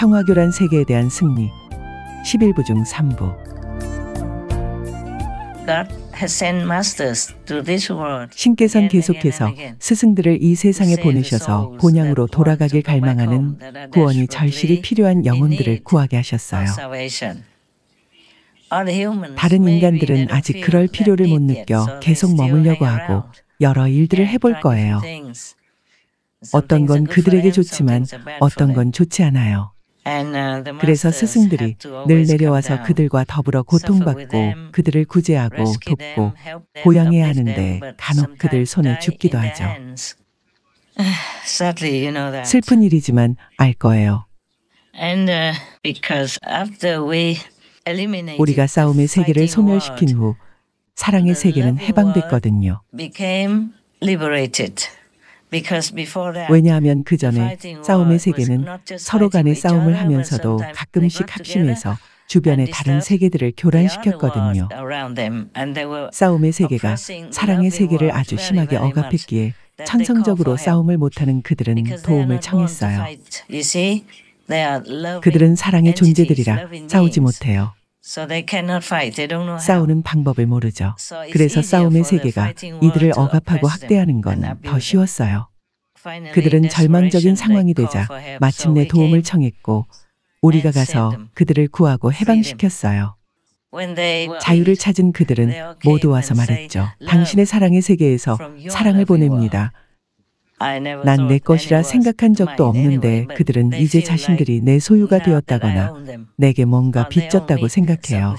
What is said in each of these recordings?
평화교란 세계에 대한 승리 11부 중 3부. 신께서는 계속해서 스승들을 이 세상에 보내셔서 본향으로 돌아가길 갈망하는 구원이 절실히 필요한 영혼들을 구하게 하셨어요. 다른 인간들은 아직 그럴 필요를 못 느껴 계속 머물려고 하고 여러 일들을 해볼 거예요. 어떤 건 그들에게 좋지만 어떤 건 좋지 않아요. 그래서 스승들이 늘 내려와서 그들과 더불어 고통받고 그들을 구제하고 돕고 보양해야 하는데 간혹 그들 손에 죽기도 하죠. 슬픈 일이지만 알 거예요. 우리가 싸움의 세계를 소멸시킨 후 사랑의 세계는 해방됐거든요. 왜냐하면 그 전에 싸움의 세계는 서로 간의 싸움을 하면서도 가끔씩 합심해서 주변의 다른 세계들을 교란시켰거든요. 싸움의 세계가 사랑의 세계를 아주 심하게 억압했기에 천성적으로 싸움을 못하는 그들은 도움을 청했어요. 그들은 사랑의 존재들이라 싸우지 못해요. 싸우는 방법을 모르죠. 그래서 싸움의 세계가 이들을 억압하고 학대하는 건 더 쉬웠어요. 그들은 절망적인 상황이 되자 마침내 도움을 청했고 우리가 가서 그들을 구하고 해방시켰어요. 자유를 찾은 그들은 모두 와서 말했죠. 당신의 사랑의 세계에서 사랑을 보냅니다. 난 내 것이라 생각한 적도 없는데 그들은 이제 자신들이 내 소유가 되었다거나 내게 뭔가 빚졌다고 생각해요.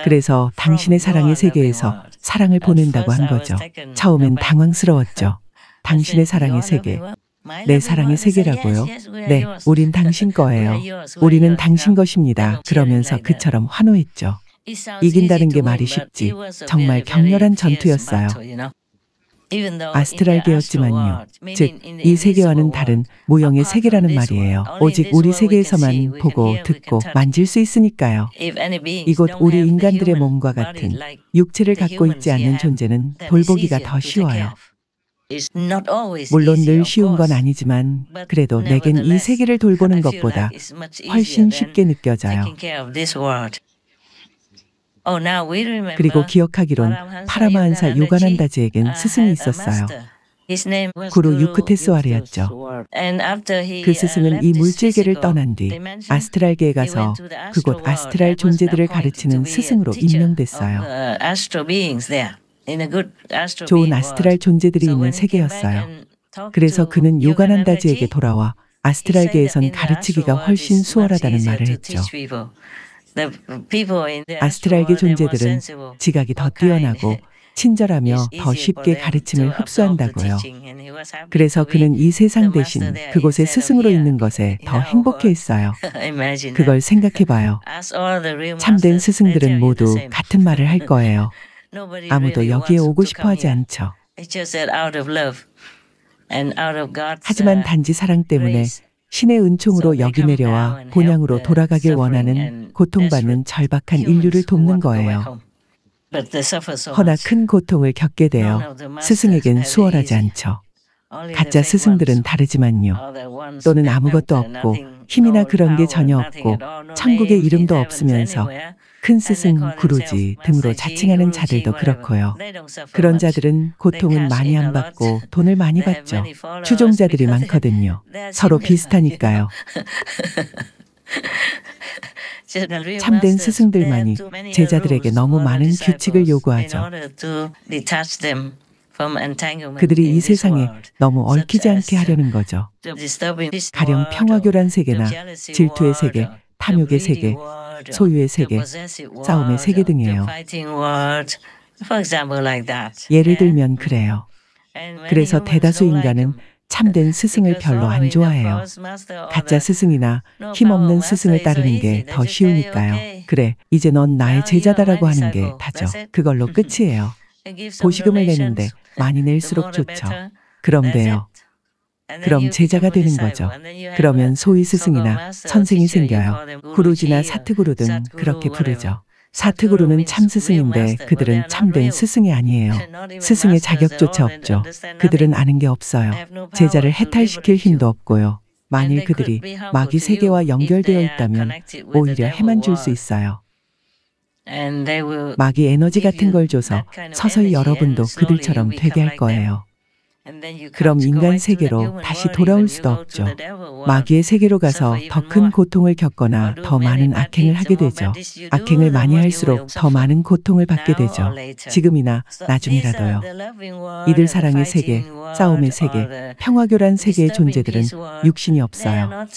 그래서 당신의 사랑의 세계에서 사랑을 보낸다고 한 거죠. 처음엔 당황스러웠죠. 당신의 사랑의 세계. 내 사랑의 세계라고요? 네, 우린 당신 거예요. 우리는 당신 것입니다. 그러면서 그처럼 환호했죠. 이긴다는 게 말이 쉽지. 정말 격렬한 전투였어요. 아스트랄계였지만요. 즉, 이 세계와는 다른 무형의 세계라는 말이에요. 오직 우리 세계에서만 보고 듣고 만질 수 있으니까요. 이곳 우리 인간들의 몸과 같은 육체를 갖고 있지 않는 존재는 돌보기가 더 쉬워요. 물론 늘 쉬운 건 아니지만 그래도 내겐 이 세계를 돌보는 것보다 훨씬 쉽게 느껴져요. 그리고 기억하기론 파라마한사 요가난다지에겐 스승이 있었어요. 구루 유크테스와르였죠. 그 스승은 이 물질계를 떠난 뒤 아스트랄계에 가서 그곳 아스트랄 존재들을 가르치는 스승으로 임명됐어요. 좋은 아스트랄 존재들이 있는 세계였어요. 그래서 그는 요가난다지에게 돌아와 아스트랄계에선 가르치기가 훨씬 수월하다는 말을 했죠. 아스트랄계 존재들은 지각이 더 뛰어나고 친절하며 더 쉽게 가르침을 흡수한다고요. 그래서 그는 이 세상 대신 그곳의 스승으로 있는 것에 더 행복해했어요. 그걸 생각해봐요. 참된 스승들은 모두 같은 말을 할 거예요. 아무도 여기에 오고 싶어 하지 않죠. 하지만 단지 사랑 때문에 신의 은총으로 여기 내려와 본향으로 돌아가길 원하는 고통받는 절박한 인류를 돕는 거예요. 허나 큰 고통을 겪게 되어 스승에겐 수월하지 않죠. 가짜 스승들은 다르지만요. 또는 아무것도 없고 힘이나 그런 게 전혀 없고 천국의 이름도 없으면서 큰 스승, 구루지 등으로 자칭하는 자들도 그렇고요. 그런 자들은 고통은 많이 안 받고 돈을 많이 받죠. 추종자들이 많거든요. 서로 비슷하니까요. 참된 스승들만이 제자들에게 너무 많은 규칙을 요구하죠. 그들이 이 세상에 너무 얽히지 않게 하려는 거죠. 가령 평화교란 세계나 질투의 세계, 탐욕의 세계, 소유의 세계, 싸움의 세계 등이에요. 예를 들면 그래요. 그래서 대다수 인간은 참된 스승을 별로 안 좋아해요. 가짜 스승이나 힘없는 스승을 따르는 게 더 쉬우니까요. 그래, 이제 넌 나의 제자다라고 하는 게 다죠. 그걸로 끝이에요. 보시금을 내는데 많이 낼수록 좋죠. 그럼 돼요. 그럼 제자가 되는 거죠. 그러면 소위 스승이나 선생이 생겨요. 구루지나 사트구루 등 그렇게 부르죠. 사트구루는 참 스승인데 그들은 참된 스승이 아니에요. 스승의 자격조차 없죠. 그들은 아는 게 없어요. 제자를 해탈시킬 힘도 없고요. 만일 그들이 마귀 세계와 연결되어 있다면 오히려 해만 줄 수 있어요. 마귀 에너지 같은 걸 줘서 서서히 여러분도 그들처럼 되게 할 거예요. 그럼 인간 세계로 다시 돌아올 수도 없죠. 마귀의 세계로 가서 더 큰 고통을 겪거나 더 많은 악행을 하게 되죠. 악행을 많이 할수록 더 많은 고통을 받게 되죠. 지금이나 나중이라도요. 이들 사랑의 세계, 싸움의 세계, 평화교란 세계의 존재들은 육신이 없어요.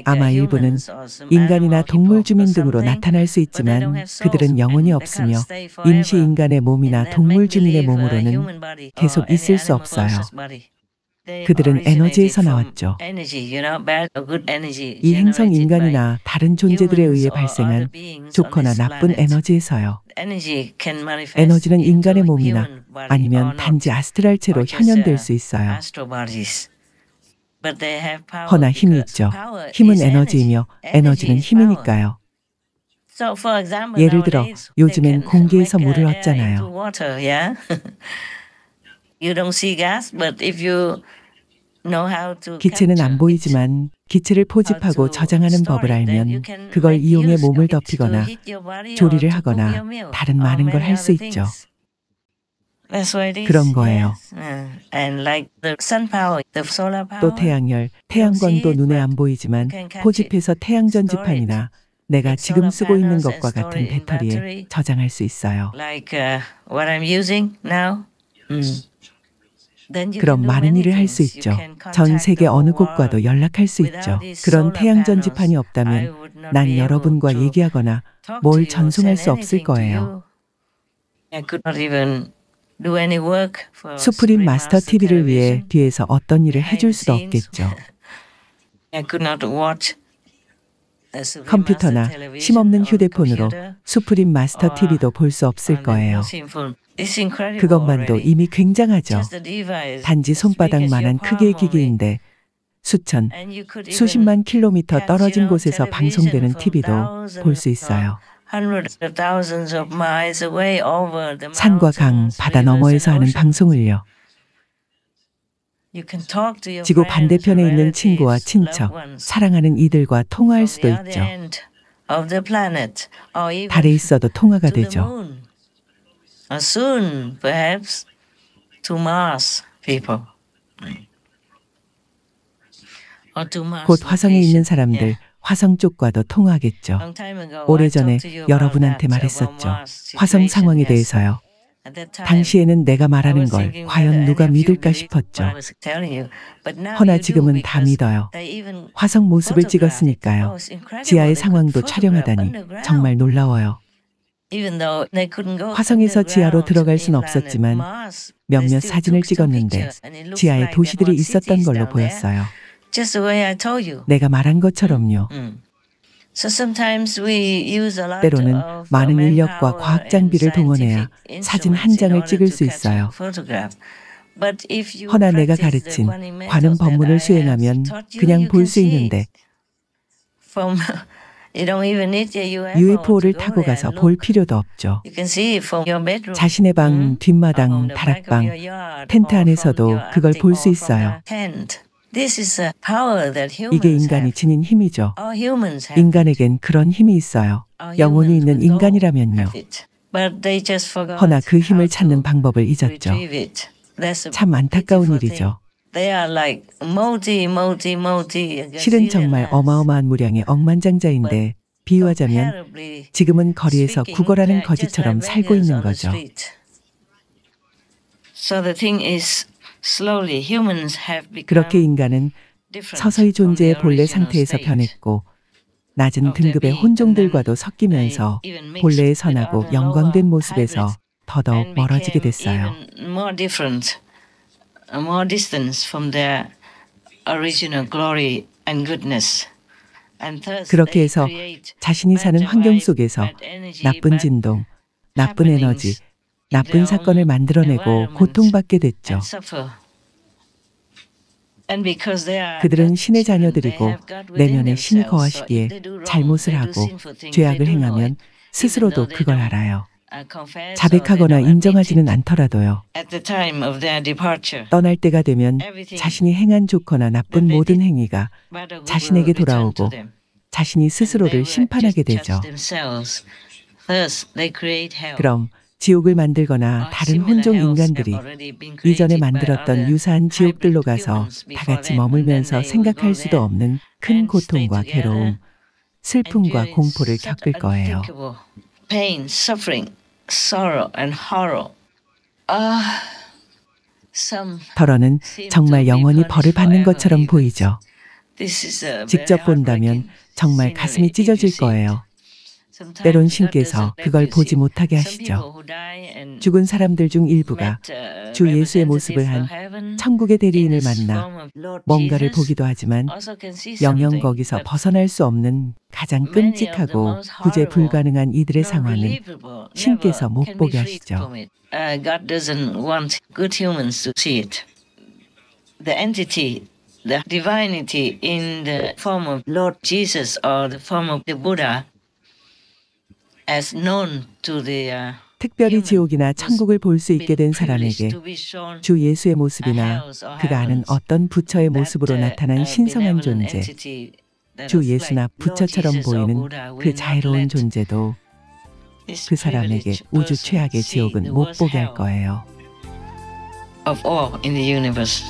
아마 일부는 인간이나 동물 주민 등으로 나타날 수 있지만 그들은 영혼이 없으며 임시 인간의 몸이나 동물 주민의 몸으로는 계속 있을 수 없어요. 그들은 에너지에서 나왔죠. 이 행성 인간이나 다른 존재들에 의해 발생한 좋거나 나쁜 에너지에서요. 에너지는 인간의 몸이나 아니면 단지 아스트랄체로 현현될 수 있어요. 허나 힘이 있죠. 힘은 에너지이며 에너지는 힘이니까요. 예를 들어 요즘엔 공기에서 물을 얻잖아요. 기체는 안 보이지만 기체를 포집하고 저장하는 법을 알면 그걸 이용해 몸을 덮이거나 조리를 하거나 다른 많은 걸 할 수 있죠. 그런 거예요. 또 태양열, 태양광도 눈에 안 보이지만 포집해서 태양 전지판이나 내가 지금 쓰고 있는 것과 같은 배터리에 저장할 수 있어요. 그럼 많은 일을 할 수 있죠. 전 세계 어느 곳과도 연락할 수 있죠. 그런 태양 전지판이 없다면 난 여러분과 얘기하거나 뭘 전송할 수 없을 거예요. 수프림 마스터 TV를 위해 뒤에서 어떤 일을 해줄 수도 없겠죠. 컴퓨터나 힘없는 휴대폰으로 수프림 마스터 TV도 볼 수 없을 거예요. 그것만도 이미 굉장하죠. 단지 손바닥만한 크기의 기기인데 수천, 수십만 킬로미터 떨어진 곳에서 방송되는 TV도 볼 수 있어요. 산과 강, 바다 너머에서 하는 방송을요. 지구 반대편에 있는 친구와 친척, 사랑하는 이들과 통화할 수도 있죠. 달에 있어도 통화가 되죠. 곧 화성에 있는 사람들, 화성 쪽과도 통화하겠죠. 오래전에 여러분한테 말했었죠. 화성 상황에 대해서요. 당시에는 내가 말하는 걸 과연 누가 믿을까 싶었죠. 허나 지금은 다 믿어요. 화성 모습을 찍었으니까요. 지하의 상황도 촬영하다니 정말 놀라워요. 화성에서 지하로 들어갈 순 없었지만 몇몇 사진을 찍었는데 지하에 도시들이 있었던 걸로 보였어요. 내가 말한 것처럼요. 때로는 많은 인력과 과학 장비를 동원해야 사진 한 장을 찍을 수 있어요. 허나 내가 가르친 관음 법문을 수행하면 그냥 볼 수 있는데 UFO를 타고 가서 볼 필요도 없죠. 자신의 방, 뒷마당, 다락방, 텐트 안에서도 그걸 볼 수 있어요. 이게 인간이 지닌 힘이죠. 인간에겐 그런 힘이 있어요. 영혼이 있는 인간이라면요. 허나 그 힘을 찾는 방법을 잊었죠. 참 안타까운 일이죠. 실은 정말 어마어마한 무량의 억만장자인데 비유하자면 지금은 거리에서 구걸하는 거지처럼 살고 있는 거죠. 그렇게 인간은 서서히 존재의 본래 상태에서 변했고 낮은 등급의 혼종들과도 섞이면서 본래의 선하고 영광된 모습에서 더더욱 멀어지게 됐어요. 그렇게 해서 자신이 사는 환경 속에서 나쁜 진동, 나쁜 에너지, 나쁜 사건을 만들어내고 고통받게 됐죠. 그들은 신의 자녀들이고 내면에 신이 거하시기에 잘못을 하고 죄악을 행하면 스스로도 그걸 알아요. 자백하거나 인정하지는 않더라도요. 떠날 때가 되면 자신이 행한 좋거나 나쁜 모든 행위가 자신에게 돌아오고 자신이 스스로를 심판하게 되죠. 그럼 지옥을 만들거나 다른 혼종 인간들이 이전에 만들었던 유사한 지옥들로 가서 다 같이 머물면서 생각할 수도 없는 큰 고통과 괴로움, 슬픔과 공포를 겪을 거예요. 더러는 정말 영원히 벌을 받는 것처럼 보이죠. 직접 본다면 정말 가슴이 찢어질 거예요. 때론 신께서 그걸 보지 못하게 하시죠. 죽은 사람들 중 일부가 주 예수의 모습을 한 천국의 대리인을 만나 뭔가를 보기도 하지만 영영 거기서 벗어날 수 없는 가장 끔찍하고 구제 불가능한 이들의 상황은 신께서 못 보게 하시죠. The divinity in the form of Lord Jesus or the form of the Buddha as known to the 특별히 지옥이나 천국을 볼 수 있게 된 사람에게 주 예수의 모습이나 그가 아는 어떤 부처의 모습으로 나타난 신성한 존재, 주 예수나 부처처럼 보이는 그 자애로운 존재도 그 사람에게 우주 최악의 지옥은 못 보게 할 거예요. of all in the universe.